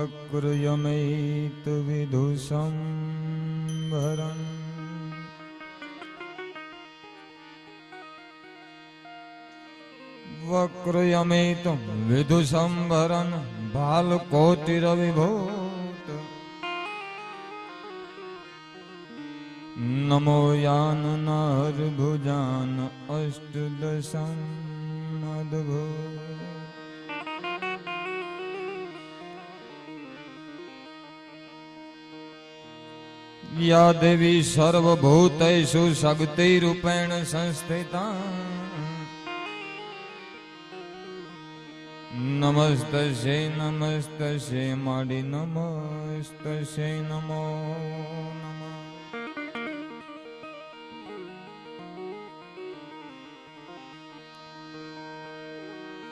वक्रयमेत विदुषंभरन् वक्रयमेतं विदुषंभरन् भालकोटिरविभूत नमो याननार्भुजान अष्टदशं अद्भुत या देवी सर्वभूतेषु शक्तिरूपेण संस्थिता नमस्तस्यै नमस्तस्यै माडी नमस्तस्यै नमो नमः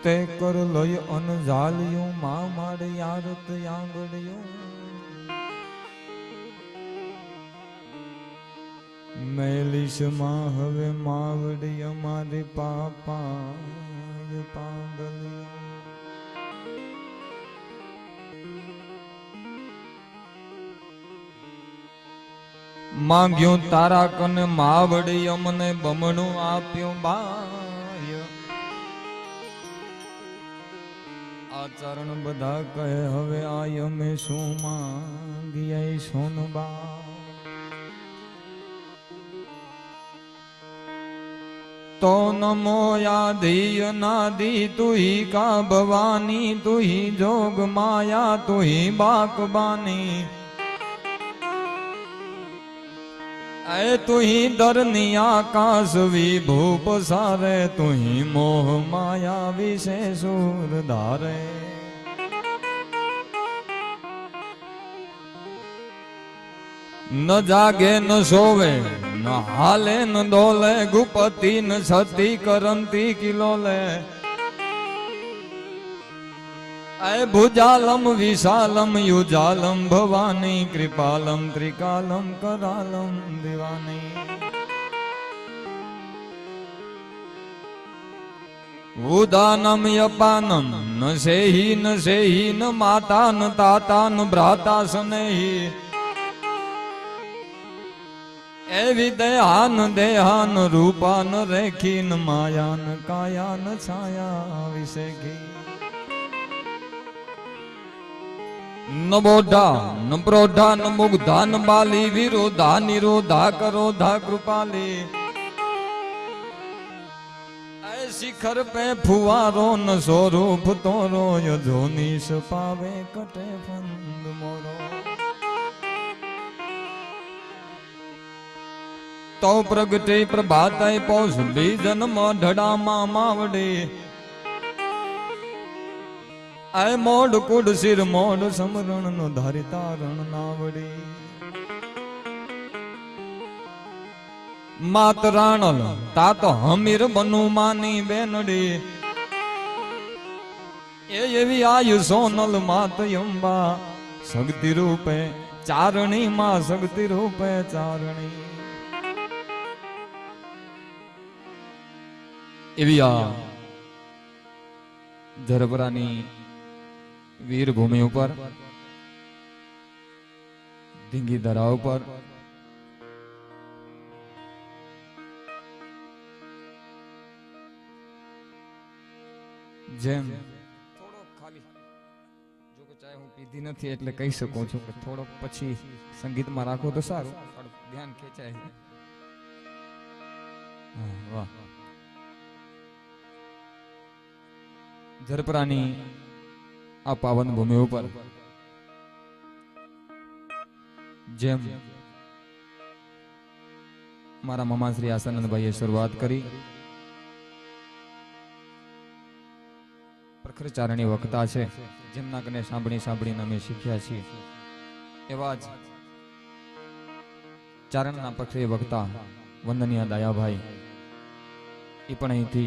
ते कर लय अनजालियों मां माड यारत यांगड़ियों मैलिश मां हवे मावड़ी मारी पापा पागलियों मांग्यो तारा कने मावड़ी अमने बमणु आप्यो बाय आचरण बधा कहे हवे आय में शू मांगिया सोनबा तो नमो यादी अनादि तू ही का भवानी तू ही जोग माया तू ही बाकबानी ऐ तू ही धरनी आकाश विभूप सारे तू ही मोह माया विषे सूर धारे न जागे न सोवे न हाले न डोले गुपति न सती करंती किलोले ऐ भुजालम विशालम युजालम भवानी कृपालम त्रिकालम करालम दिवानी उदानम यपानम न सेही न माता न ताता न भ्राता स्नेही एवि देहान देहान रूपान रेखीन मायान कायान छाया विषेखी न बोधा न प्रोधा न मुग्धा न बाली विरोधा निरोधा करोधा कृपाली ऐ शिखर पे फुवारो न स्वरूप तोरो योनीस पावे कटे फंद मोरो तो प्रगटे प्रभात पौष बीजन मढ़ा मावड़े आय मोड कुड सिर मोड समरण नो धारिता रण नावड़ी मात राणल तात हमीर बनु मानी बेनड़ी एवी आयु सोनल मात यंबा शक्ति रूपे चारणी मां शक्ति रूपे चारणी एवी आ झरबरानी वीर भूमि पर धींगी दराव पर जेम थोड़ो खाली जो के चाहे हूँ पीधी नथी એટલે કહી શકું છું કે થોડો પછી સંગીતમાં રાખો તો સારું થોડું ધ્યાન ખેંચાય વાહ झरपरानी आ पावन भूमि पर जेम मारा मामा श्री आसानंद भाई शुरुआत करी प्रखर चारणी वक्ता छे जेमना कने सांभળી सांभળીને અમે શીખ્યા છીએ એવા જ ચારણના પ્રખર વક્તા વંદનીય દયાભાઈ એ પણ અહીંથી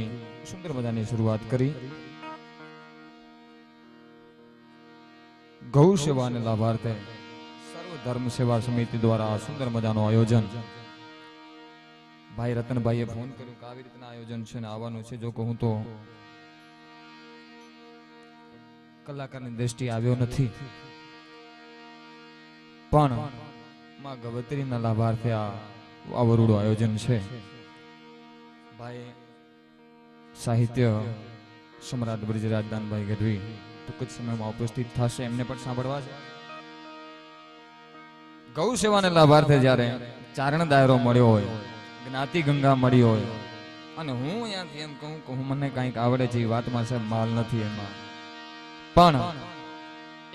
સુંદર મજાની શરૂઆત કરી गौ सेवा ने लाभार्थे सर्व धर्म सेवा समिति द्वारा सुंदर मजानो आयोजन भाई रतन भाई फोन कर्यो के આવી રીતના આયોજન છે ને આવવાનું છે જો કહું તો કલાકારની દ્રષ્ટિ આવ્યો નથી પણ માં ગવત્રીના લાભાર્થે આ આવરુડું આયોજન છે. ભાઈ સાહિત્ય સમ્રાટ બ્રિજરાજ દાનભાઈ ગઢવી ટૂંક જ સમયમાં ઉપસ્થિત થશે, એમને પણ સાંભળવા છે. ગૌ સેવાને લાભાર્થે જ્યારે ચારણ દાયરો મળ્યો હોય, જ્ઞાતિ ગંગા મળી હોય, અને હું અહીંયાથી એમ કહું કે હું મને કંઈક આવડે છે, એ વાતમાં સાહેબ માલ નથી એમાં. પણ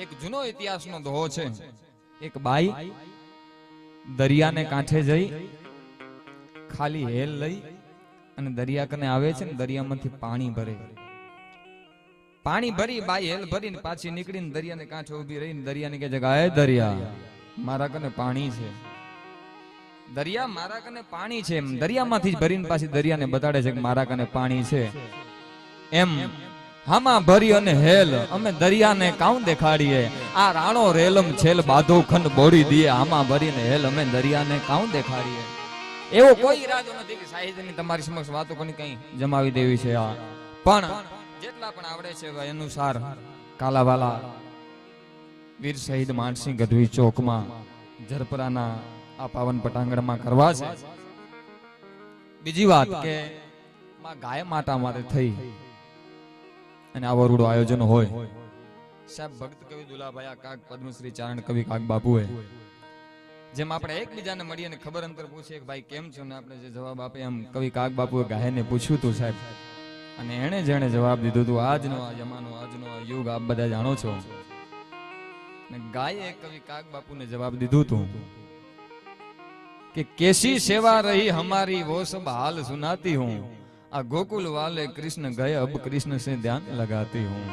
એક જૂનો ઇતિહાસનો દોહો છે. એક બાઈ દરિયાને કાંઠે જઈ ખાલી હેલ લઈ અને દરિયા કને આવે છે ને દરિયામાંથી પાણી ભરે. પાણી ભરી બાઈ હેલ ભરીને પાછી નીકળીને દરિયાને કાંઠે ઊભી રહીને દરિયાને કહે છે કે હે દરિયા, મારા કને પાણી છે. દરિયા મારા કને પાણી છે. દરિયામાંથી જ ભરીને પાછી દરિયાને બતાડે છે કે મારા કને પાણી છે. એમ હામાં ભરી અને હેલ અમે દરિયાને કાઉં દેખાડીએ. આ રાણો રેલમ છેલ બાધો ખંડ બોડી દીએ. હામાં ભરીને હેલ અમે દરિયાને કાઉં દેખાડીએ. એવો કોઈ ઈરાદો નથી કે સાહિત્યની તમારી સમક્ષ વાતો કોની કઈ જમાવી દેવી છે. આ પણ જેટલા પણ આવડે છે એ અનુસાર કાલાવાલા વીર શહીદ માનસિંહ ગઢવી ચોકમાં જરપરાના આ પાવન પટાંગણમાં કરવા છે. બીજી વાત કે માં ગાય માતા માટે થઈ અને આવો રૂડો આયોજન હોય. સાહેબ ભક્ત કવિ દુલાભાઈ કાક પદ્મશ્રી ચારણ કવિ કાક બાપુએ જેમ આપણે એકબીજાને મળીએ અને ખબર અંતર પૂછીએ કે ભાઈ કેમ છો, ને આપણે જે જવાબ આપે એમ કવિ કાક બાપુએ ગાયને પૂછ્યું હતું સાહેબ, અને એને જેણે જવાબ દીધું હતું આજનો આ જમાનો આજનો આ યુગ આપ બધા જાણો છો. ને ગાયે કવિ કાક બાપુને જવાબ દીધું હતું कि कैसी सेवा रही हमारी वो सब हाल सुनाती हूँ. आ गोकुल वाले कृष्ण गए अब कृष्ण से ध्यान लगाती हूँ.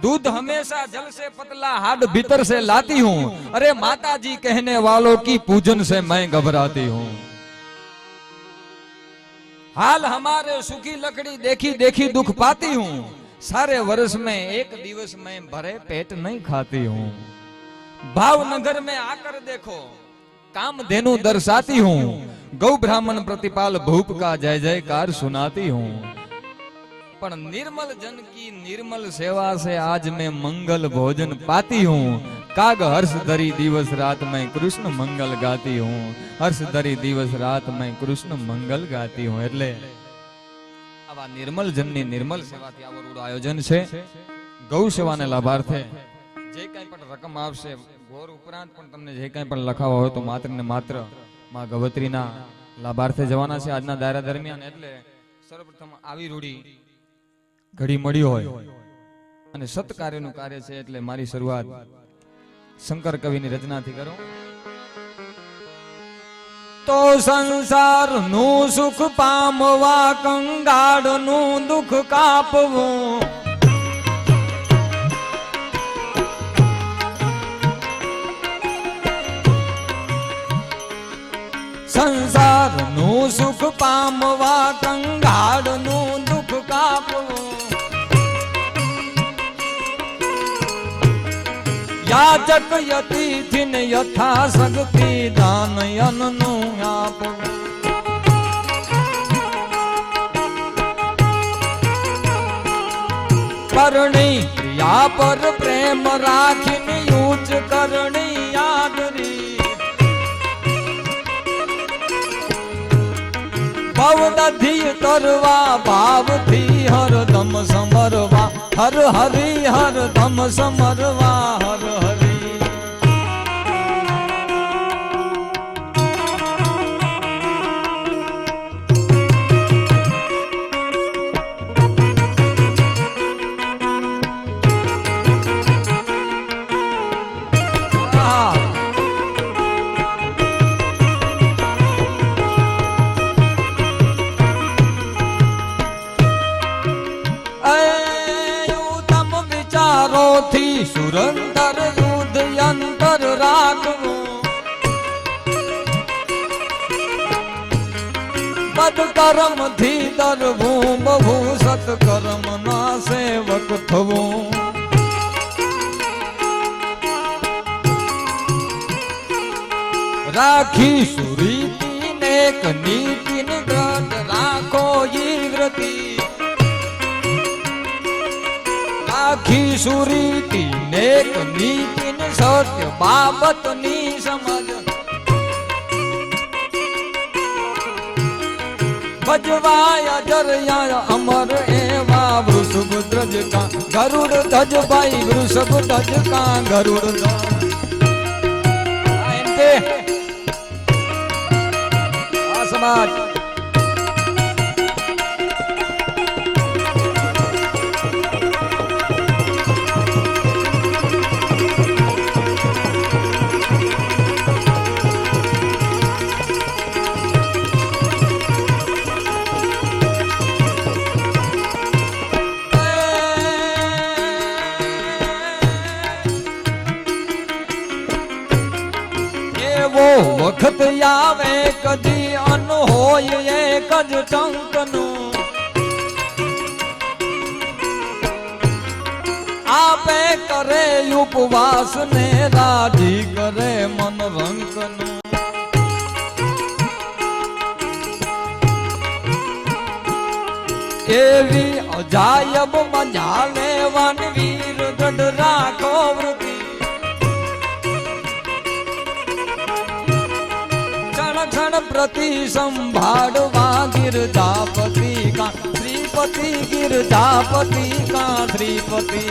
दूध हमेशा जल से पतला हाड भीतर से लाती हूँ. अरे माता जी कहने वालों की पूजन से मैं घबराती हूँ. हाल हमारे सुखी लकड़ी देखी देखी दुख पाती हूँ. सारे वर्ष में एक दिवस में भरे पेट नहीं खाती हूँ. भावनगर में आकर देखो काम धेनु दर्शाती हूँ. गौ ब्राह्मण प्रतिपाल भूप का जय जयकार सुनाती हूँ. पर निर्मल जन की निर्मल सेवा से आज मैं मंगल भोजन पाती हूँ. काग हर्ष धरी दिवस रात मैं कृष्ण मंगल गाती हूँ. हर्ष धरी दिवस रात मैं कृष्ण मंगल गाती हूँ. એટલે આવા નિર્મલ જનની નિર્મલ સેવાથી આવો રૂડો આયોજન છે. ગૌ સેવાને લાભાર્થે જે કંઈ પણ રકમ આવશે ગોર ઉપરાંત પણ તમને જે કંઈ પણ લખાવા હોય તો માત્ર ને માત્ર માં ગવત્રીના લાભાર્થે જવાના છે આજના દાયરા દરમિયાન. એટલે સર્વપ્રથમ આવી રૂડી ઘડી મળી હોય અને સત્કાર્યનું કાર્ય છે એટલે મારી શરૂઆત શંકર કવિની રચનાથી કરો. તો સંસારનું સુખ પામવા કંગાળનું દુઃખ કાપવું. સંસારનું સુખ પામવા કંગાળનું દુઃખ કાપવું. યાચક યતિથિને યથા શક્તિ દાન અન્નનું આપવું. કરણી પ્રિયા પર પ્રેમ રાખીને ઉચ્ચ કરણી યાદરી. ભવદધી તરવા ભાવથી હરદમ સમરવા. હર હરી હરદમ સમરવા. હર હરી સુરંદર યુદ્ધ યંત્ર રાખવું. બદકર્મ થી ડરવું બહુ સત્કર્મ ના સેવક થવું. રાખી સુરીતિ નેક નીતિ ને ગ્રત રાખો ઈવ્રતી. રાખી સુરીતિ નેક નીતિ ને સત્ય બાબતની સમજ ભજવાય જરયા અમર એવા વૃષભ ધ્વજ કા ગરુડ ધજ ભાઈ વૃષભ ધજ કા ગરુડ આ સમાજ વખત આવે કદી અન હોય એક જ ટંકનું આપે કરે ઉપવાસ ને રાજી કરે મન રંકનું એવી અજાયબ મજા લેવાન વીર ગઢ રાખો વૃત્તિ પ્રતિ સંભાળવા ગિરજાપતિ કા શ્રીપતિ ગિરજાપતિ કા શ્રીપતિ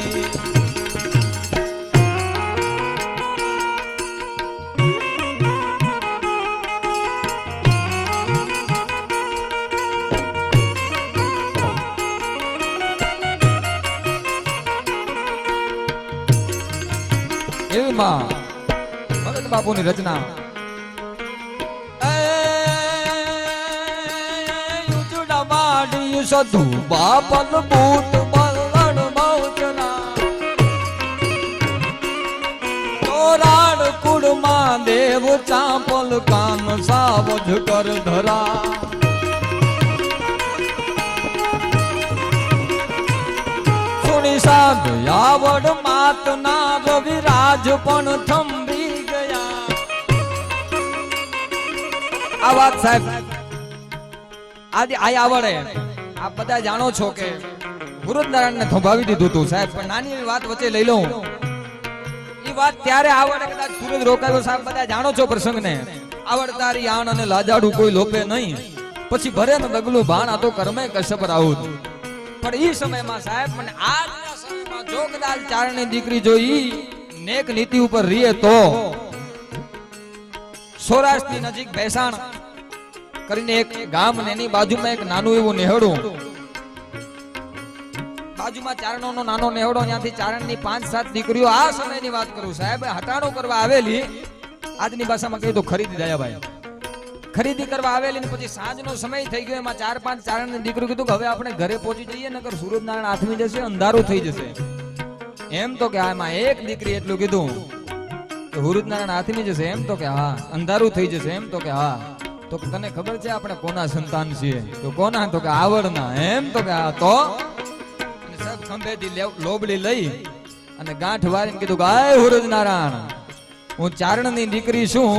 એવી માં ભગત બાપુની રચના સધુ બાપલ બૂટ બલણ મૌજના તોરાડ કુળમાં દેવ ચાપલ કાન સાવજ કર ધરા સુણી સાધ આવડ માતના રવિરાજ પણ થંભી ગયા આ વાત સાહેબ આદિ આય આવડે આપ બધા જાણો છો કે ગુરુનારાયણ ને થોભાવી દીધું હતું સાહેબ પણ નાની એવી વાત વચ્ચે લઈ લઉં એ વાત ત્યારે આવડે કદાચ સૂરજ રોકાયો સાહેબ બધા જાણો છો પ્રસંગને આવડતારી આણ અને લાજાડું કોઈ લોપે નહીં પછી ભરે ને ડગલું ભાણ આ તો કર્મે કશ્યપ રાઉત પણ ઈ સમયમાં સાહેબ મને આજના સમયમાં જો કદાચ ચારણની દીકરી જો ઈ નેક નીતિ ઉપર રીએ તો સૌરાષ્ટ્રની નજીક ભેસાણ કરીને એક ગામ ને એની બાજુમાં એક નાનું એવું નેહડું બાજુમાં ચારણોનો નાનો નેહડો ત્યાંથી ચારણની 5-7 દીકરીઓ આ સમયની વાત કરું સાહેબ હટાણો કરવા આવેલી આજની ભાષામાં કહ્યું તો ખરીદી દયા ભાઈ ખરીદી કરવા આવેલી ને પછી સાંજનો સમય થઈ ગયો એમાં 4-5 ચારણની દીકરીઓ કીધું કે હવે આપણે ઘરે પહોંચી જઈએ નકર સૂરજનારાયણ આથમી જશે અંધારું થઈ જશે એમ તો કે આમાં એક દીકરી એટલું કીધું કે સૂરજનારાયણ આથમી જશે એમ તો કે હા અંધારું થઈ જશે એમ તો કે હા તો તને ખબર છે આપણે કોના સંતાન છીએ તો કોના તો કે આવડના એમ તો કે આ તો સાહેબ ખંભેથી લોબડી લઈ અને ગાંઠ વારીને કીધું કે આય સૂરજનારાયણ હું ચારણની દીકરી છું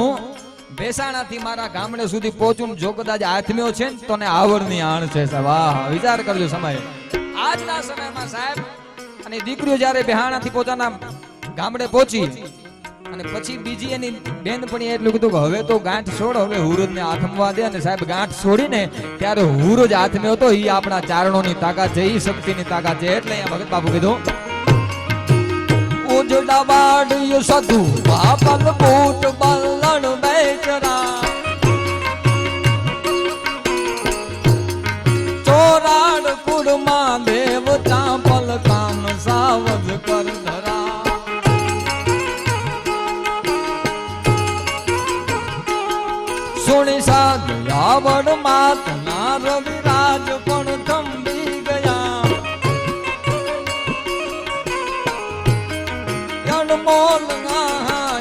ભેસાણાથી મારા ગામડે સુધી પહોંચું જો કદાચ આથમ્યો છે ને તો ને આવડની આણ છે સાહેબ વાહ વિચાર કરજો સમય આજના સમયમાં સાહેબ અને દીકરીઓ જ્યારે ભેહાણાથી પોતાના ગામડે પહોંચી અને પછી બીજી એની બેનપણી એટલું કીધું કે હવે તો ગાંઠ છોડ હવે હુરજને આથમવા દે અને સાહેબ ગાંઠ છોડીને ત્યારે હુરજ આથમ્યો હતો ઈ આપણા ચારણોની તાકાત છે ઈ શક્તિની તાકાત છે એટલે અહીંયા ભગત બાપુ કીધું ઉજડા વાડિયું સધુ બાપલ બૂટ બલણ બેચરા ચોરાડ કુળમાં દેવ ચાપલ કાન સાવજ કર ધરા સુણી સાધ આવડ માતના રવિરાજ પણ થંભી ગયા અનમોલ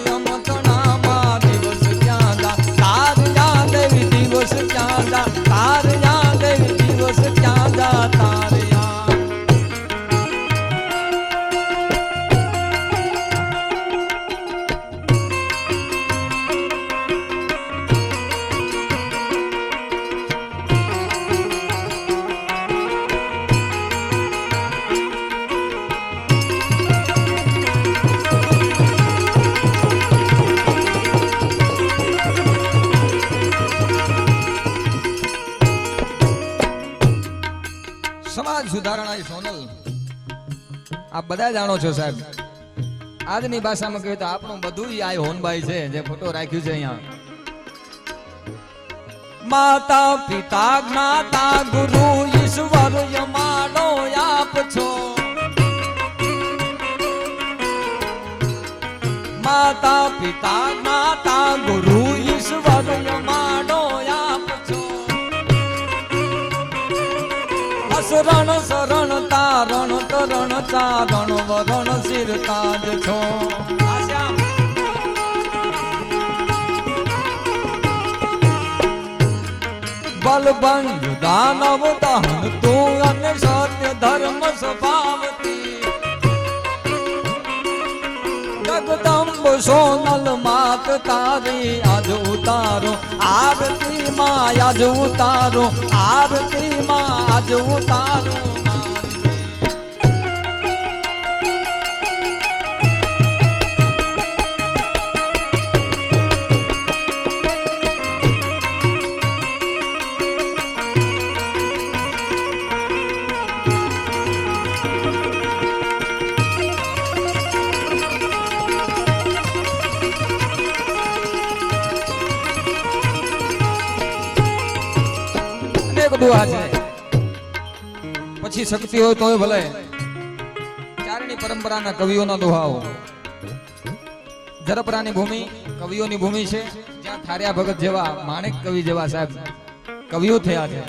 યમતણામાં દિવસ ક્યાં જા તાર યા દેવી દિવસ ક્યાં જા તાર યા દેવી દિવસ ક્યાં જા તાર સમાજ સુધારણા સોનલ આ બધા જાણો છો સાહેબ. આજની ભાષામાં કહ્યું તો આપણું બધું આ હોનબાઈ છે જે ફોટો રાખ્યું છે અહીંયા. માતા પિતા જ્ઞાતા ગુરુ ઈશ્વર યમાનો આપ છો. માતા પિતા જ્ઞાતા ગુરુ ઈશ્વર યમાનો આપ છો. અસરણ શરણ તારણ તરણ ચારણ વરણ શિર તાજ છો. બલબંધ દાનવ દહન તું અને સત્ય ધર્મ સ્વભાવતી. જગદંબ સોનલ માત તારી આજ ઉતારો આરતી માં આજ ઉતારો આરતી માં આજ ઉતારો. પછી શક્તિ હોય તોય ભલે ચારણી પરંપરાના કવિઓના દોહાઓ. જરપરાની ભૂમિ કવિઓની ભૂમિ છે જ્યાં થાર્યા ભગત જેવા માણેક કવિ જેવા સાહેબ કવિઓ થયા છે.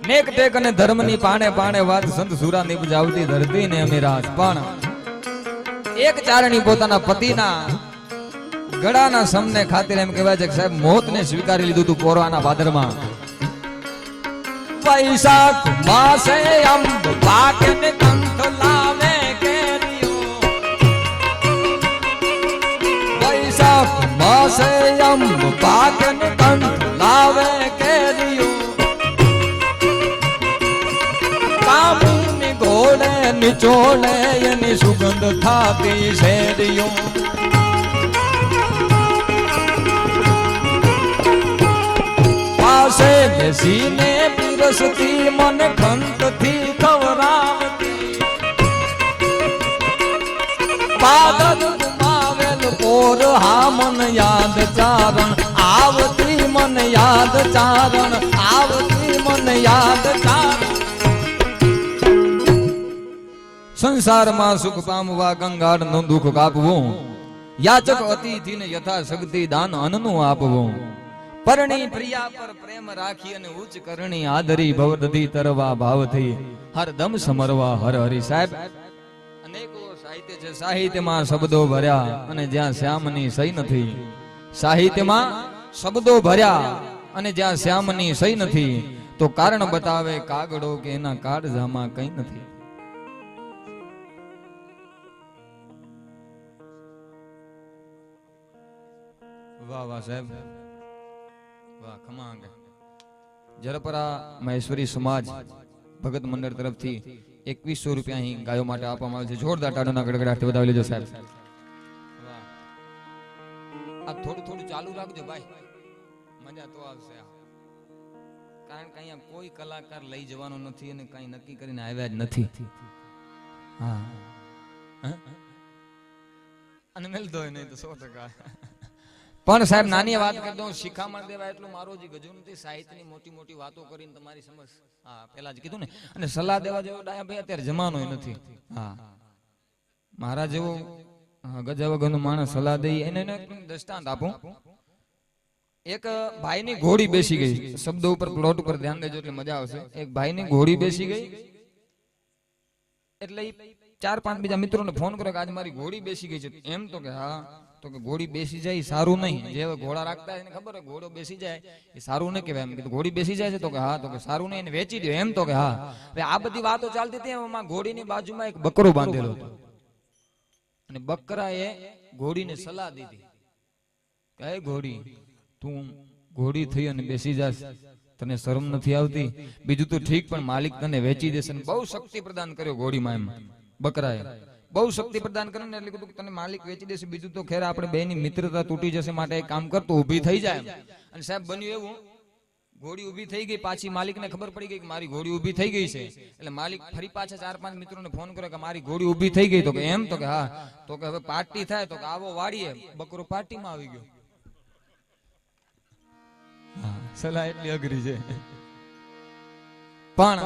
નેક ટેક અને ધર્મની પાણે પાણે વાત સંત સુરા નિપજાવતી ધરતી ને અમીરાજ. પણ એક ચારણી પોતાના પતિના ગળાના સમને ખાतिर એમ કહેવાય છે કે સાહેબ મોતને સ્વીકારી લીધું હતું કોરવાના ભાદરમાં. વૈશાખ માસે અંબ પાકે ને કંઠ લાવે કેરીઓ. વૈશાખ માસે અંબ પાકે ને કંઠ લાવે કેરીઓ. કામીની ઘોડે નિચોડે એની સુગંધ થાતી શેરીઓ. પાસે બેસીને પીરસતી મને ખંતથી ખવરાવતી. પાદલ ગુમાવેલ પોર હા મન યાદ ચારણ આવતી મન યાદ ચારણ આવતી મન યાદ ચારણ. સંસારમાં સુખ પામવા ગંગાળનું દુઃખ કાપવું. યાચક અતિથિને યથા શક્તિ દાન અન્નનું આપવું. પરણી પ્રિયા પર પ્રેમ રાખી અને ઉચ્ચ કરણી આદરી ભવદધી તરવા ભાવથી હરદમ સમરવા હર હરી. સાહેબ અનેકો સાહિત્ય છે, સાહિત્યમાં શબ્દો ભર્યા અને જ્યાં શ્યામની સહી નથી. સાહિત્યમાં શબ્દો ભર્યા અને જ્યાં શ્યામની સહી નથી તો કારણ બતાવે કાગડો કે એના કાળજામાં કંઈ નથી. વાહ વાહ સાહેબ વાહ ખમાંગ. જરપરા મહેશ્વરી સમાજ ભગત મંડળ તરફથી 2100 રૂપિયા અહીં ગાયો માટે આપવામાં આવે છે. જોરદાર તાળીઓના ગડગડાટથી વધાવી લેજો સાહેબ. વાહ આ થોડું થોડું ચાલુ રાખજો ભાઈ, મજા તો આવશે. કારણ કે અહીંયા કોઈ કલાકાર લઈ જવાનો નથી અને કઈ નક્કી કરીને આવ્યા જ નથી. હા અને મેલતો નહીં તો 100%. પણ સાહેબ નાની વાત કરી દઉં, શિખામણ દેવા એટલું મારો જ ગજુ નથી. સાહિત્યની મોટી મોટી વાતો કરીને તમારી સમજ હા પેલા જ કીધું ને. અને સલાહ દેવા જેવો ડાયા ભાઈ અત્યારે જમાનો નથી. હા મારા જેવો ગજા વગરનો માણસ સલાહ દે એને દ્રષ્ટાંત આપું. એક ભાઈની ઘોડી બેસી ગઈ. શબ્દો ઉપર પ્લોટ ઉપર ધ્યાન દેજો એટલે મજા આવશે. એક ભાઈની ઘોડી બેસી ગઈ એટલે 4-5 બીજા મિત્રોને ફોન કર્યો કે આજ મારી ઘોડી બેસી ગઈ છે. એમ તો કે હા તો કે ઘોડી બેસી જાય સારું નહીં. જે ઘોડા રાખતા એને ખબર હોય ઘોડો બેસી જાય એ સારું નહીં કહેવાય. એમ કીધું ઘોડી બેસી જાય છે તો કે હા તો કે સારું નહીં એને વેચી દો. એમ તો કે હા. આ બધી વાતો ચાલતી હતી એમાં ઘોડીની બાજુમાં એક બકરો બાંધેલો હતો અને બકરાએ ઘોડીને સલાહ દીધી કે હે ઘોડી તું ઘોડી થઈ અને બેસી જાસ, તને શરમ નથી આવતી? બીજું તો ઠીક પણ માલિક તને વેચી દેશે. બહુ શક્તિ પ્રદાન કર્યો ઘોડીમાં એમ બકરાએ. બહુ શક્તિ પ્રદાન કરીને એટલે કીધું તને માલિક વેચી દેશે. બીજું તો ખેર આપણે બેની મિત્રતા તૂટી જશે માટે એક કામ કરતો ઊભી થઈ જાય. અને સાહેબ બન્યું એવું ઘોડી ઊભી થઈ ગઈ, પાછી માલિકને ખબર પડી ગઈ કે મારી ઘોડી ઊભી થઈ ગઈ છે. એટલે માલિક ફરી પાછા 4-5 મિત્રોને ફોન કર્યો કે મારી ઘોડી ઊભી થઈ ગઈ. તો કે એમ? તો કે હા. તો કે હવે પાર્ટી થાય. તો કે આવો વાડીએ. બકરો પાર્ટીમાં આવી ગયો. હા, સલાહ એટલી અઘરી છે. પણ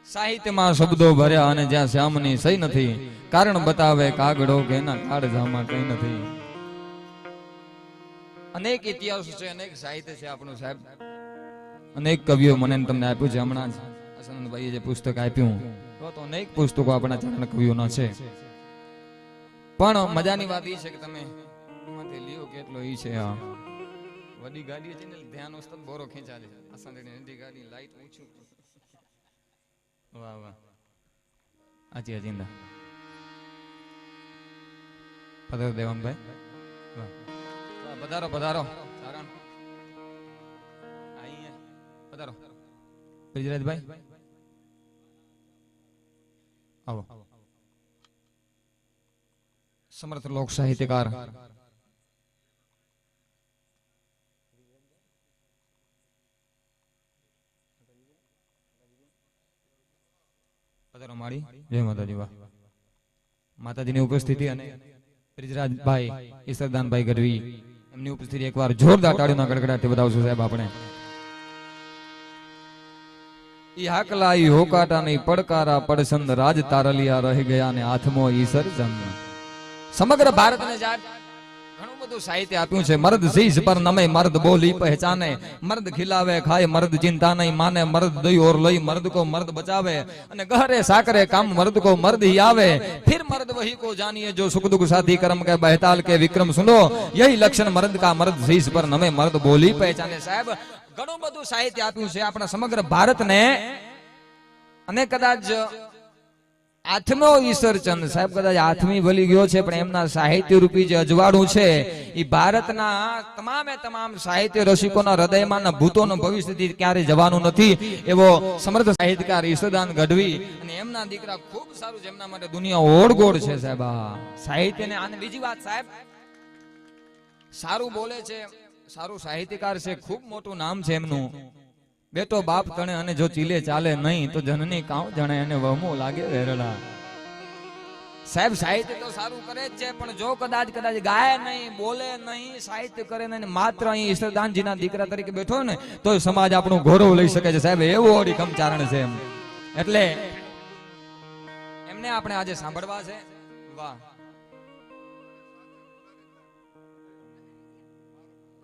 સાહિત્યમાં શબ્દો ભર્યા અને જ્યાં શ્યામની સહી નથી, કારણ બતાવે કાગડો કે એના કાળજામાં કઈ નથી. અનેક ઇતિહાસ છે, અનેક સાહિત્ય છે આપણું સાહેબ. અનેક કવિઓ મને તમને આપ્યું છે. હમણાં જ આનંદભાઈએ જે પુસ્તક આપ્યું, તો અનેક પુસ્તકો આપણા ચારણ કવિઓના છે. પણ મજાની વાત એ છે કે તમે એમાંથી લ્યો કેટલો ઈ છે. આ વડી ગાડી છે ને ધ્યાન વસ્તુ બોરો ખેંચા છે. આસાની નદી ગાડી લાઈટ ઊંચું. વાહ વાહ, આજી અજિંદા પધારો દેવાનભાઈ. વાહ, પધારો પધારો ચારણ અહીંયા પધારો. બ્રિજરાજભાઈ આવો. સમર્થ લોક સાહિત્યકાર પધારો માળી. જય માતાજી. વાહ, માતાજીની ઉપસ્થિતિ અને બ્રિજરાજભાઈ ઈસરદાનભાઈ ગઢવી એમની ઉપસ્થિતિ એકવાર જોરદાર તાળીઓના ગડગડાટથી બતાવશું સાહેબ. આપણે ઈ હાકલા ઈ હોકાટા નહીં પડકારા પડસંદ રાજ તારલિયા રહી ગયા ને હાથમો ઈસર જન્મ. સમગ્ર ભારતને જાત ઘણું બધું સાહિત્ય આપ્યું છે. મર્દ શીશ પર નમે મર્દ બોલી પહેચાને, મર્દ ખિલાવે ખાય મર્દ ચિંતા નહીં માને, મર્દ દઈ ઓર લઈ મર્દ को मर्द बचावे, અને गहरे साकरे काम मर्द को मर्द ही आवे, फिर मर्द वही को जानिए जो सुख दुख साथी कर्म के बहताल के विक्रम सुनो, यही लक्षण मर्द का मर्द शीश पर नमे मर्द बोली पहचाने. સાહેબ ઘણું બધું સાહિત્ય આપ્યું છે આપણા સમગ્ર ભારતને. અને કદાચ આઠમો ઈશ્વરચંદ સાહેબ કદાચ આઠમી ભલી ગયો છે, પણ એમના સાહિત્ય રૂપી જે અજવાળું છે એ ભારતના તમામે તમામ સાહિત્ય રસિકોના હૃદયમાં ભૂતોનો ભવિષ્યથી ક્યારે જવાનું નથી એવો સમર્થ સાહિત્યકાર ઈશ્વરદાન ગઢવી અને એમના દીકરા ખૂબ સારું, જેમના માટે દુનિયા ઓળગોળ છે સાહેબ. સાહિત્યને અને બીજી વાત સાહેબ, સારું બોલે છે, સારું સાહિત્યકાર છે, ખૂબ મોટું નામ છે એમનું. બેટો બાપ તણે અને જો ચીલે ચાલે નહીં તો જનની કાઉ જણે અને વહમો લાગે વેરડા. સાહેબ સાહિત્ય તો સારું કરે જ છે, પણ જો કદાચ ગાય નહીં, બોલે નહીં, સાહિત્ય કરે નહીં, માત્ર અહીં ઈશ્વરદાનજીના દીકરા તરીકે બેઠો ને તો સમાજ આપણું ગૌરવ લઈ શકે છે સાહેબ. એવું અડીખમ ચારણ છે એમ. એટલે એમને આપણે આજે સાંભળવા છે. વાહ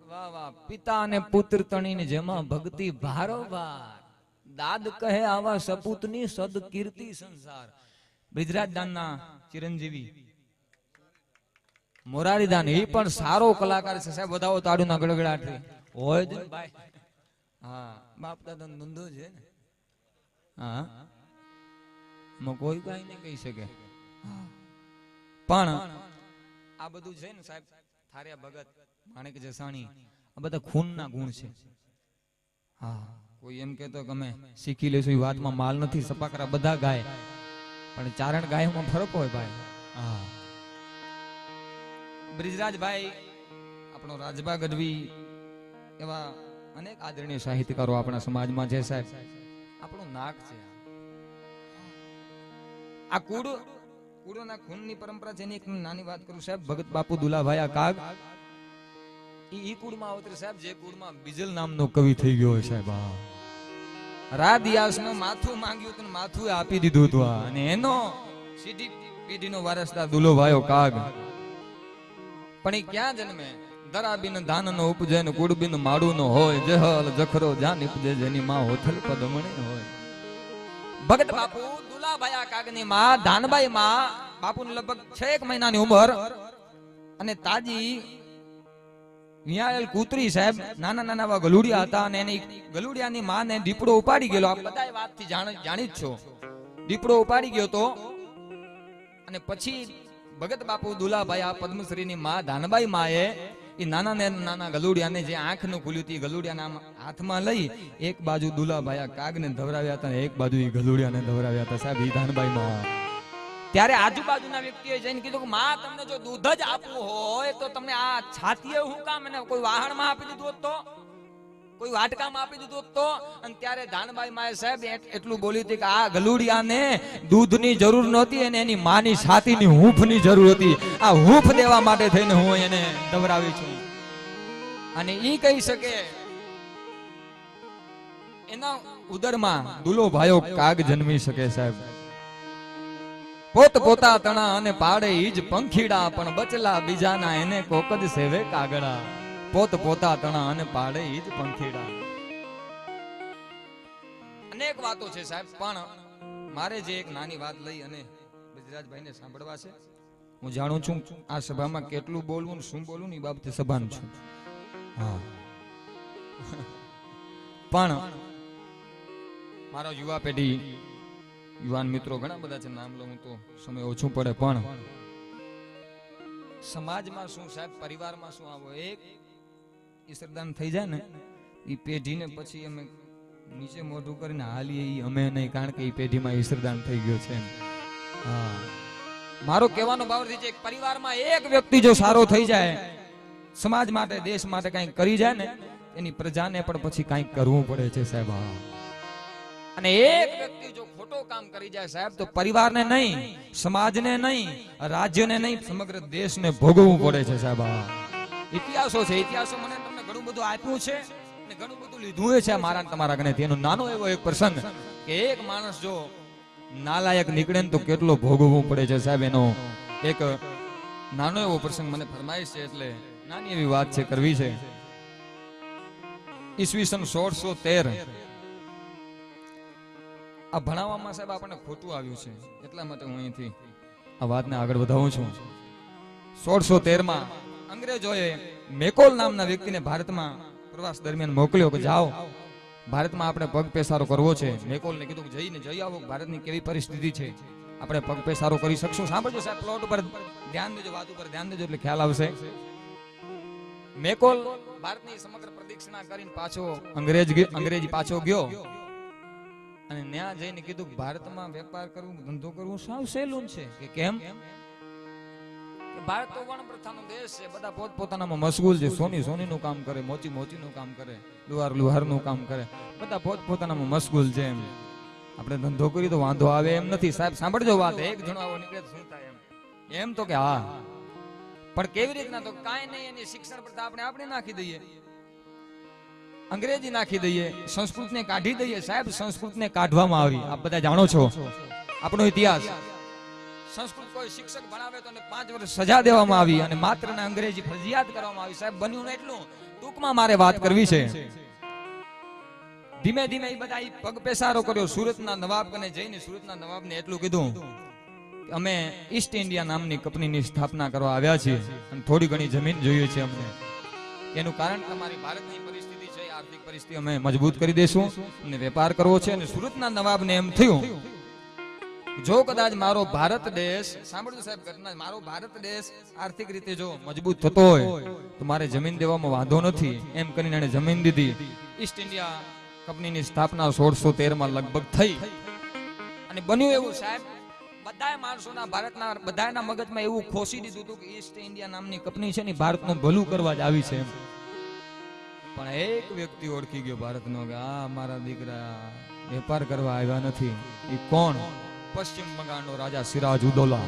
વાહ વાહ. પિતા અને પુત્ર તણીને જેમાં ભક્તિ ભારોભાર, દાદ કહે આવા સપૂતની સદ કીર્તિ સંસાર. બ્રિજરાજ દાનના ચિરંજીવી મોરારી દાન એ પણ સારો કલાકાર છે સાહેબ. બધાઓ તાળીના ગડગડાટથી હોય જ ભાઈ. હા, બાપ દાદા ધંધો છે ને. હા, કોઈ કઈ નહીં કહી શકે. પણ આ બધું છે ને સાહેબ, થાર્યા ભગત, માણેક જસાણી, આ બધા ખૂનના ગુણ છે. હા, કોઈ એમ કહેતો કે અમે શીખી લેશું એ વાતમાં માલ નથી. સપાકરા બધા ગાય, પણ ચારણ ગાયમાં ફરક હોય ભાઈ. હા, બ્રિજરાજભાઈ, આપણો રાજભા ગઢવી, એવા અનેક આદરણીય સાહિત્યકારો આપણા સમાજમાં છે સાહેબ. આપણું નાક છે આ કુડોના ખૂનની પરંપરા છે. એની એક નાની વાત કરું સાહેબ. ભગત બાપુ દુલાભાઈ આ કાગ ઈ કુળમાં અવતરે સાહેબ, જે કુળમાં બીજલ નામનો કવિ થઈ ગયો સાહેબ. રાદિયાસનો માથું માંગ્યું હતું, માથું આપી દીધું હતું. અને એનો સીધી પેઢીનો વારસદાર દુલોભાયો કાગ. પણ એ ક્યાં જન્મે? ધરાબીન ધાનનો ઉપજે ને કુળબીન માડુનો હોય, જહલ જખરો જાન ઉપજે જેની માં હોથલ પદમણી હોય. ભગત બાપુ દુલાભાયા કાગની માં ધાનબાઈ માં, બાપુને લગભગ 6 મહિનાની ઉંમર, અને તાજી વિયાયેલ કૂતરી સાહેબ, નાના નાના ગલુડિયા હતા. અને એની ગલુડિયાની માં ને દીપડો ઉપાડી ગયેલો. આ બધા વાતથી જાણી જ છો. દીપડો ઉપાડી ગયો તો, અને પછી ભગત બાપુ દુલાભાઈ આ પદ્મશ્રીની માં ધાનબાઈ માએ એ નાના ગલુડિયાને જે આંખનું ખુલ્યું હતું, ગલુડિયાના હાથમાં લઈ એક બાજુ દુલાભાઈ કાગને ધવરાવ્યા હતા, એક બાજુ એ ગલુડિયાને ધવરાવ્યા હતા સાહેબ. એ ધાનબાઈ માં ત્યારે આજુબાજુના વ્યક્તિએ જઈને કીધું કે માં તમને જો દૂધ જ આપવું હોય તો તમને આ છાતીએ હું કામ એને કોઈ વાહણમાં આપી દીધું હોત તો કોઈ વાટકામાં આપી દીધું તો. અને ત્યારે ધાનબાઈ માએ સાહેબ એટલું બોલી હતી કે આ ગલુડિયાને દૂધની જરૂર નહોતી અને એની માની છાતીની હૂંફની જરૂર હતી. આ હૂંફ દેવા માટે થઈને હું એને દવરાવી છું. અને ઈ કહી શકે એના ઉદરમાં દુલો ભાયો કાગ જન્મી શકે સાહેબ. પોત પોતા તણા અને પાડે ઈજ પંખીડા પણ બચલા બીજાના એને કોક જ સેવે કાગડા. પોત પોતા તણા અને પાડે ઈજ પંખીડા. અનેક વાતો છે સાહેબ, પણ મારે જે એક નાની વાત લઈ અને બજરાજભાઈને સાંભળવા છે. હું જાણું છું આ સભામાં કેટલું બોલવું શું બોલવું ની બાબતે સભાન છું. હા પણ મારો યુવા પેઢી યુવાન મિત્રો ઘણા બધા છે, નામ લઉં તો સમય ઓછું પડે. પણ સમાજમાં શું સાહેબ, પરિવારમાં શું, આવો એક ઈસરદાન થઈ જાય ને એ પેઢીને પછી અમે નીચે મોઢું કરીને હાલીએ ઈ અમે નહીં, કારણ કે એ પેઢીમાં ઈસરદાન થઈ ગયો છે. હા, મારો કહેવાનો ભાવ છે કે પરિવારમાં એક વ્યક્તિ જો સારો થઈ જાય, સમાજ માટે દેશ માટે કંઈક કરી જાય ને, એની પ્રજાને પણ પછી કંઈક કરવું પડે છે સાહેબ. અને એક વ્યક્તિ જો ખોટો કામ કરી જાય સાહેબ, તો પરિવારને નહીં, સમાજને નહીં, રાજ્યને નહીં, સમગ્ર દેશને ભોગવવું પડે છે સાહેબ. ઇતિહાસો છે, ઇતિહાસો મને તમને ઘણું બધું આપ્યું છે અને ઘણું બધું લીધું છે મારા તમારા ગણે. એનો નાનો એવો એક પ્રસંગ કે એક માણસ જો નાલાયક નીકળે ને તો કેટલો ભોગવવું પડે છે સાહેબ. એનો એક નાનો એવો પ્રસંગ મને ફરમાઈશ છે, એટલે નાની એવી વાત છે, કરવી છે. ઈસવીસન 1613 આ ભણાવવામાં સાહેબ આપણને ખોટું આવ્યું છે, એટલા માટે હું અહીંથી આ વાતને આગળ વધાવું છું. 1613 અંગ્રેજોએ મેકોલ નામના વ્યક્તિને ભારતમાં પ્રવાસ દરમિયાન મોકલ્યો કે જાઓ ભારતમાં આપણે પગ પેસારો કરવો છે. મેકોલને કીધું કે જઈને જઈ આવો, ભારતની કેવી પરિસ્થિતિ છે, આપણે પગ પેસારો કરી શકશું. સાંભળજો સાહેબ, પ્લોટ ઉપર ધ્યાન દેજો, વાત ઉપર ધ્યાન દેજો એટલે ખ્યાલ આવશે. મેકોલ ભારતની સમગ્ર પ્રદક્ષિણા કરીને પાછો અંગ્રેજી પાછો ગયો અને ત્યાં જઈને કીધું કે ભારતમાં વેપાર કરવું, ધંધો કરવું સાવ સહેલું છે. કે કેમ? ભારત તો વણપ્રથાનો દેશ છે, બધા પોતપોતાનામાં મશગુલ છે. સોની નું કામ કરે, મોચી નું કામ કરે, લુહાર નું કામ કરે, બધા પોતપોતાનામાં મશગુલ છે. એમ આપણે ધંધો કરીએ તો વાંધો આવે એમ નથી સાહેબ. સાંભળજો વાત, એક જણો આવો નીકળે તો શું થાય એમ તો કે હા, પણ કેવી રીતના? તો કાંઈ નહીં, એની શિક્ષણ પ્રથા આપણે નાખી દઈએ, અંગ્રેજી નાખી દઈએ, સંસ્કૃતને કાઢી દઈએ. સાહેબ, સંસ્કૃતને કાઢવામાં આવી, આપ બધા જાણો છો આપણો ઇતિહાસ. સંસ્કૃત કોઈ શિક્ષક ભણાવે તો 5 વર્ષ સજા દેવામાં આવી અને માત્ર ને અંગ્રેજી ફરજિયાત કરવામાં આવી. સાહેબ, બન્યું ને એટલું ટૂંકમાં મારે વાત કરવી છે. ધીમે ધીમે એ બધા પગ પેસારો કર્યો. સુરતના નવાબ કને જઈને સુરતના નવાબને એટલું કીધું કે અમે ઈસ્ટ ઇન્ડિયા નામની કંપનીની સ્થાપના કરવા આવ્યા છીએ અને થોડી ઘણી જમીન જોઈએ છે અમને. એનું કારણ તમારી ભારતની પરિસ્થિતિ છે, આર્થિક પરિસ્થિતિ અમે મજબૂત કરી દેશું અને વેપાર કરવો છે. અને સુરતના નવાબને એમ થયું જો કદાચ મારો ભારત દેશ, સાંભળજો સાહેબ ઘટના, મારો ભારત દેશ આર્થિક રીતે જો મજબૂત થતો હોય તો મારે જમીન દેવામાં વાંધો નથી. એમ કરીને એને જમીન દીધી. ઈસ્ટ ઇન્ડિયા કંપનીની સ્થાપના 1613 લગભગ થઈ. અને બન્યું એવું સાહેબ, બધાય માણસોના, ભારતના બધાના મગજમાં એવું ખોસી દીધું હતું કે ઈસ્ટ ઇન્ડિયા નામની કંપની છે ને ભારતનું ભલું કરવા જ આવી છે. પણ એક વ્યક્તિ ઓળખી ગયો ભારતનો કે આ મારા દીકરા વેપાર કરવા આવ્યા નથી. એ કોણ? પશ્ચિમ બંગાળનો રાજા સિરાજ ઉદૌલા.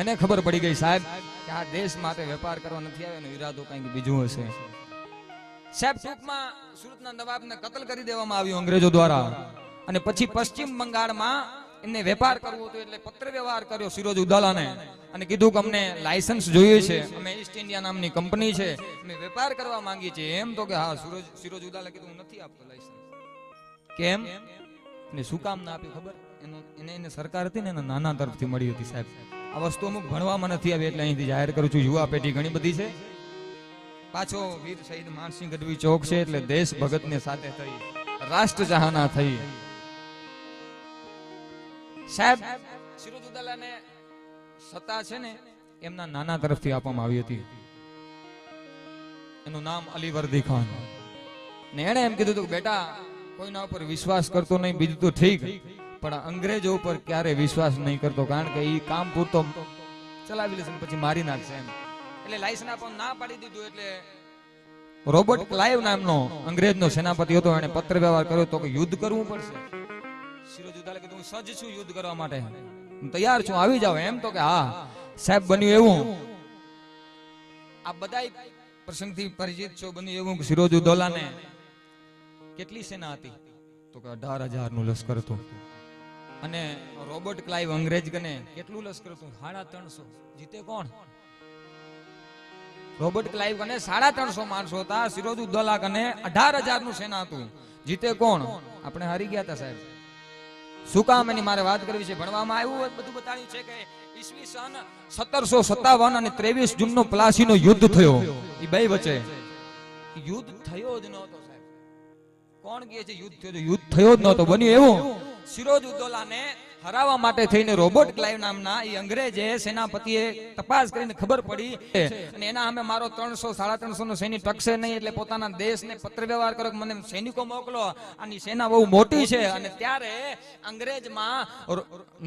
એને ખબર પડી ગઈ સાહેબ કે આ દેશ માટે વેપાર કરવા નથી આવ્યો, એનો ઈરાદો કંઈક બીજું હશે. સાહેબ, ટૂંકમાં સુરતના નવાબને કતલ કરી દેવામાં આવ્યો અંગ્રેજો દ્વારા. અને પછી પશ્ચિમ બંગાળમાં એમને વેપાર કરવો હતો એટલે પત્ર વ્યવહાર કર્યો સિરોજ ઉદૌલાને અને કીધું કે અમને લાયસન્સ જોઈએ છે, અમે ઈસ્ટ ઇન્ડિયા નામની કંપની છે, અમે વેપાર કરવા માંગીએ છીએ. એમ તો કે હા. સિરોજ ઉદૌલા કીધું હું નથી આપતો લાયસન્સ. કેમ? અને શું કામ ના આપ્યું ખબર? એને સરકાર હતી ને એના નાના તરફથી મળી હતી સાહેબ. આ વસ્તુ અમુક ભણવામાં નથી આવી એટલે અહીંથી જાહેર કરું છું. યુવા પેઢી ઘણી બધી છે. પાછો વીર શહીદ માનસિંહ ગઢવી ચોક છે એટલે દેશ ભગતને સાથે થઈ, રાષ્ટ્ર ચાહના થઈ. સાહેબ, સિરોજ ઉદૌલાને સત્તા છે ને એમના નાના તરફથી આપવામાં આવી હતી. એનું નામ અલીવર્દી ખાન. ને એણે એમ કીધું કે બેટા કોઈના ઉપર વિશ્વાસ કરતો નહીં, બીજું તો ઠીક, પણ અંગ્રેજો ઉપર ક્યારે વિશ્વાસ નહીં કરતો, કારણ કે ઈ કામ પૂરતો ચલાવી લેશે પછી મારી નાખશે એમ. એટલે લાયસન્સ આપવાનું ના પાડી દીધું. એટલે રોબર્ટ ક્લાઇવ નામનો અંગ્રેજનો સેનાપતિ હતો, એને પત્ર વ્યવહાર કર્યો તો કે યુદ્ધ કરવું પડશે. સિરોજઉદ્દૌલાએ કીધું હું સજ્જ છું યુદ્ધ કરવા માટે, હું તૈયાર છું, આવી જાઓ. એમ તો કે હા સાહેબ. બન્યું એવું, આ બધાય પ્રસંગથી પરિચિત છો, બન્યું એવું કે સિરોજઉદ્દૌલાને કેટલી સેના હતી તો કે 18,000 નું લશ્કર હતું. અને રોબર્ટ ક્લાઇવ અંગ્રેજ કને કેટલું લશ્કર હતું? 350. જીતે કોણ? રોબર્ટ ક્લાઇવ કને 350 માણસો હતા, સિરોજઉદ્દૌલા કને 18,000 નું સેના હતું. જીતે કોણ? આપણે હારી ગયા હતા સાહેબ. શું કામ? એની મારે વાત કરવી છે. ભણવામાં આવ્યું બધું બતાવ્યું છે કે ઈસવીસન 1757 અને 23 જૂનનો પ્લાસીનો યુદ્ધ થયો. એ બે વચ્ચે યુદ્ધ થયો જ નહોતો સાહેબ. કોણ કહે છે યુદ્ધ થયો? યુદ્ધ થયો જ નહોતો. બન્યું એવું, સિરોજઉદ્દૌલાને હરાવવા માટે થઈને રોબર્ટ ક્લાઇવ નામના એ અંગ્રેજે સેનાપતિએ તપાસ કરીને ખબર પડી અને એના સામે મારો 300-350 નો સૈનિક ટકશે નહીં, એટલે પોતાના દેશને પત્ર વ્યવહાર કર્યો કે મને સૈનિકો મોકલો, આની સેના બહુ મોટી છે. અને ત્યારે અંગ્રેજમાં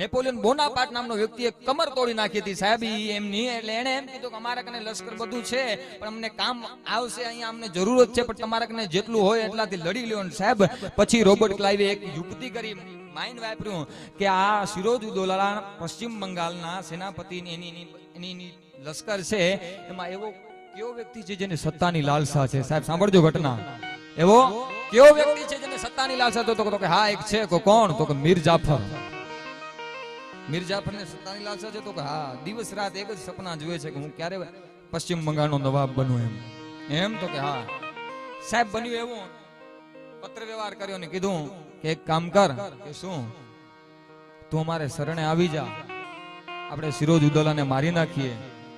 નેપોલિયન બોનાપાર્ટ નામનો વ્યક્તિએ કમર તોડી નાખી હતી સાહેબ એમની. એટલે એને એમ કીધું કે અમારા કને લશ્કર બધું છે પણ અમને કામ આવશે, અહીંયા અમને જરૂરત છે, પણ તમારા કને જેટલું હોય એટલાથી લડી લ્યો સાહેબ. પછી રોબર્ટ ક્લાઇવે એક યુક્તિ કરી, માઇન્ડ વાપર્યું કે આ સિરોજઉદ્દૌલા પશ્ચિમ બંગાળના સેનાપતિ એની લશ્કર છે, એમાં એવો કયો વ્યક્તિ છે જેને સત્તાની લાલસા છે? સાહેબ સાંભળજો ઘટના. એવો કયો વ્યક્તિ છે જેને સત્તાની લાલસા? તો કે હા એક છે. કોણ? તો કે મીર જાફર. મીર જાફર ને સત્તાની લાલસા છે? તો કે હા, દિવસ રાત એક જ સપના જુએ છે કે હું ક્યારે પશ્ચિમ બંગાળનો નવાબ બનું. એમ તો કે હા સાહેબ. બન્યું એવું, પત્ર વ્યવહાર કર્યો ને કીધું કે એક કામ કર, કે શું? તું અમારે શરણે આવી જા, આપણે સિરોજઉદ્દૌલાને મારી નાખીએ,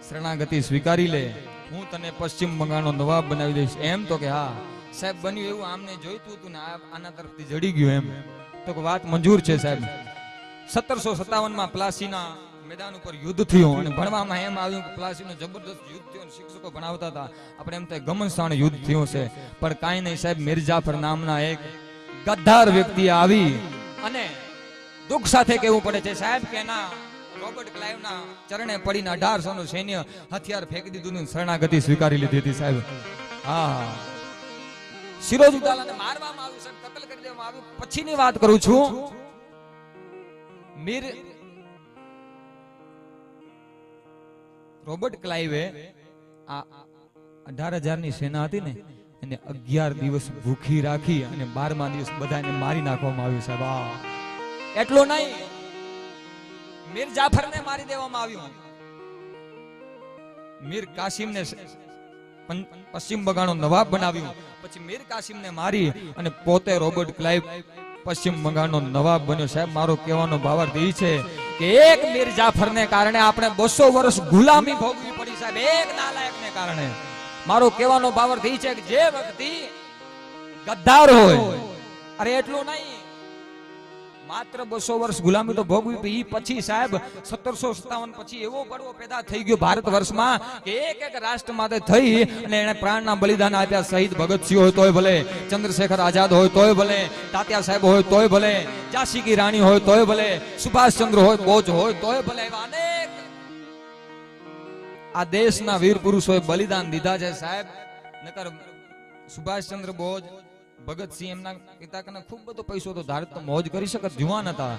શરણાગતિ સ્વીકારી લે, હું તને પશ્ચિમ બંગાળનો નવાબ બનાવી દઈશ. એમ તો કે હા સાહેબ. બન્યું એવું, આમને જોઈતું હતું ને આના તરફથી જડી ગયું. એમ તો કે વાત મંજૂર છે સાહેબ. 1757 માં પ્લાસીના મેદાન ઉપર યુદ્ધ થયું અને ભણવામાં એમ આવ્યું કે પ્લાસીનું જબરદસ્ત યુદ્ધ થયું. શિક્ષકો ભણાવતા હતા, આપણે એમ થાય ગમનસાણ યુદ્ધ થયું છે, પણ કાંઈ નહીં સાહેબ. મીર જાફર નામના એક ગદ્દાર વ્યક્તિ આવી અને દુઃખ સાથે કહેવું પડે છે સાહેબ કે ના રોબર્ટ ક્લાઇવના ચરણે પડીને 1800 નું સૈન્ય હથિયાર ફેંકી દીધું ને શરણાગતિ સ્વીકારી લીધી હતી સાહેબ. હા, સિરોજઉદ્દૌલાને મારવામાં આવ્યું સાહેબ, કતલ કરી દેવામાં આવ્યું. પછીની વાત કરું છું. મીર રોબર્ટ ક્લાઇવે આ 18,000 ની સેના હતી ને એને 11 દિવસ ભૂખી રાખી અને 12મા દિવસ બધાને મારી નાખવામાં આવ્યું સાહેબ. એટલું નહીં, મીર જાફરને મારી દેવામાં આવ્યું. મીર કાસિમને પશ્ચિમ બંગાળનો નવાબ બનાવ્યું. પછી મીર કાસિમને મારી અને પોતે રોબર્ટ ક્લાઇવ પશ્ચિમ બંગાળનો નવાબ બન્યો સાહેબ. મારો કહેવાનો ભાવાર્થ એ છે કે એક મીર જાફરને કારણે આપણે 200 વર્ષ ગુલામી ભોગવી પડી સાહેબ, એક નાલાયકને કારણે. મારો કહેવાનો ભાવાર્થ એ છે કે જે વ્યક્તિ ગદ્દાર હોય, અરે એટલું નહીં, માત્ર 200 વર્ષ ગુલામી તો ભોગવી. પછી સાહેબ 1757 પછી એવો પડવો પેદા થઈ ગયો ભારત વર્ષમાં કે એક રાષ્ટ્ર માટે થઈ અને એને પ્રાણના બલિદાન આપ્યા. શહીદ ભગતસિંહ હોય તોય ભલે, ચંદ્રશેખર આઝાદ હોય તોય ભલે, તાત્યા સાહેબ હોય તોય ભલે, ઝાંસી કી રાણી હોય તોય ભલે, સુભાષચંદ્ર હોય, બોઝ હોય તોય ભલે, એવા અનેક આ દેશના વીર પુરુષોએ બલિદાન દીધા છે સાહેબ. નકર સુભાષચંદ્ર બોઝ, ભગતસિંહ એમના પિતા કને ખૂબ બધો પૈસો તો ધારત તો મોજ કરી શકત, જુવાન હતા,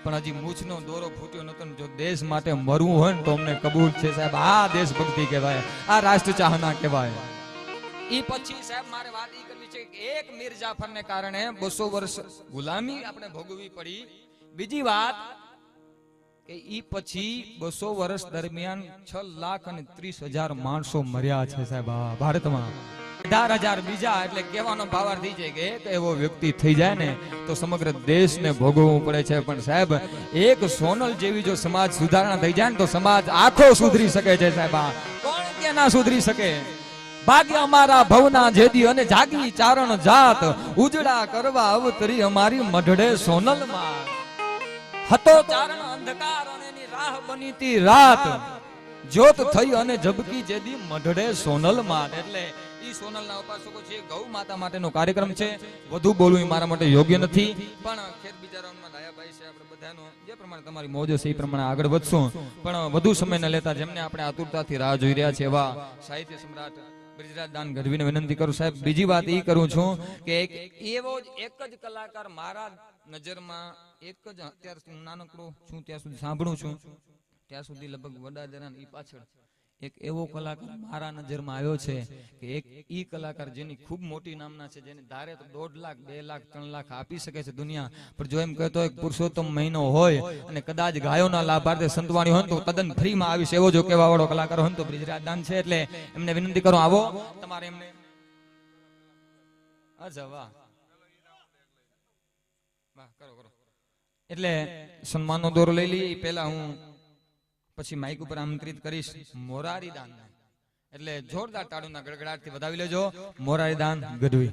પણ હજી મૂછનો દોરો ફૂટ્યો નતો. જો દેશ માટે મરવું હોય ને તો અમને કબૂલ છે સાહેબ. આ દેશભક્તિ કહેવાય, આ રાષ્ટ્ર ચાહના કહેવાય. ઈ પછી સાહેબ મારે વાત ઈ કરવી છે કે એક મીર જાફરને કારણે 200 વર્ષ ગુલામી આપણે ભોગવવી પડી. બીજી વાત કે ઈ પછી 200 વર્ષ દરમિયાન 6,30,000 માણસો મર્યા છે સાહેબ ભારતમાં. 18,000 બીજા. એટલે કહેવાનો ભાવાર્થ એ છે કે એક એવો વ્યક્તિ થઈ જાય ને તો સમગ્ર દેશને ભોગવવું પડે છે. પણ સાહેબ એક સોનલ જેવી જો સમાજ સુધારણા થઈ જાય ને તો સમાજ આખો સુધરી શકે છે સાહેબ. કોણ કે ના સુધરી શકે? ભાગ્ય અમારા ભવના જેદી અને જાગી ચારણ જાત, ઉજળા કરવા અવતરી અમારી મઢડે સોનલમાં. હતો ચારણ અંધકાર અને એની રાહ બનીતી રાત, જ્યોત થઈ અને ઝબકી જેદી મઢડે સોનલમાં. એટલે સોનલના ઉપાસકો છે. ગૌ માતા માટેનો કાર્યક્રમ છે. વધુ બોલવું એ મારા માટે યોગ્ય નથી, પણ ખેર બિચારાઓમાં દયાભાઈ છે. આપણે બધાનો જે પ્રમાણે તમારી મોજ છે એ પ્રમાણે આગળ વધશું, પણ વધુ સમય ન લેતા જેમને આપણે આતુરતાથી રાહ જોઈ રહ્યા છે એવા સાહિત્ય સમ્રાટ બ્રિજરાજ દાન ગઢવીને વિનંતી કરું સાહેબ. બીજી વાત એ કરું છું કે એવો જ એક જ કલાકાર મારા નજરમાં એક જ અત્યાર સુધી નાનકડો છું ત્યાં સુધી સાંભળું છું ત્યાં સુધી લગભગ વડાજરા ઈ પાછળ એક એવો કલાકાર મારા નજરમાં આવ્યો છે કે એક ઈ કલાકાર જેની ખૂબ મોટી નામના છે, જેને ધારે તો 1.5 લાખ 2 લાખ 3 લાખ આપી શકે છે દુનિયા, પણ જો એમ કહેતો એક પુરુષોત્તમ મહિનો હોય અને કદાચ ગાયોના લાભાર્થે સંતવાણી હોય તો તદ્દન ફ્રીમાં આવીશ એવો જો કહેવા વાળો કલાકાર હોય તો બ્રિજરાજ દાન છે. એટલે એમને વિનંતી કરો આવો તમારે એમને. અચ્છા વાહ વાહ, કરો કરો. એટલે સન્માનનો દોરો લઈ લઈએ. પહેલા હું પછી માઈક ઉપર આમંત્રિત કરીશ મોરારી દાન. એટલે જોરદાર તાળીઓના ગડગડાટથી વધાવી લેજો મોરારી દાન ગઢવી.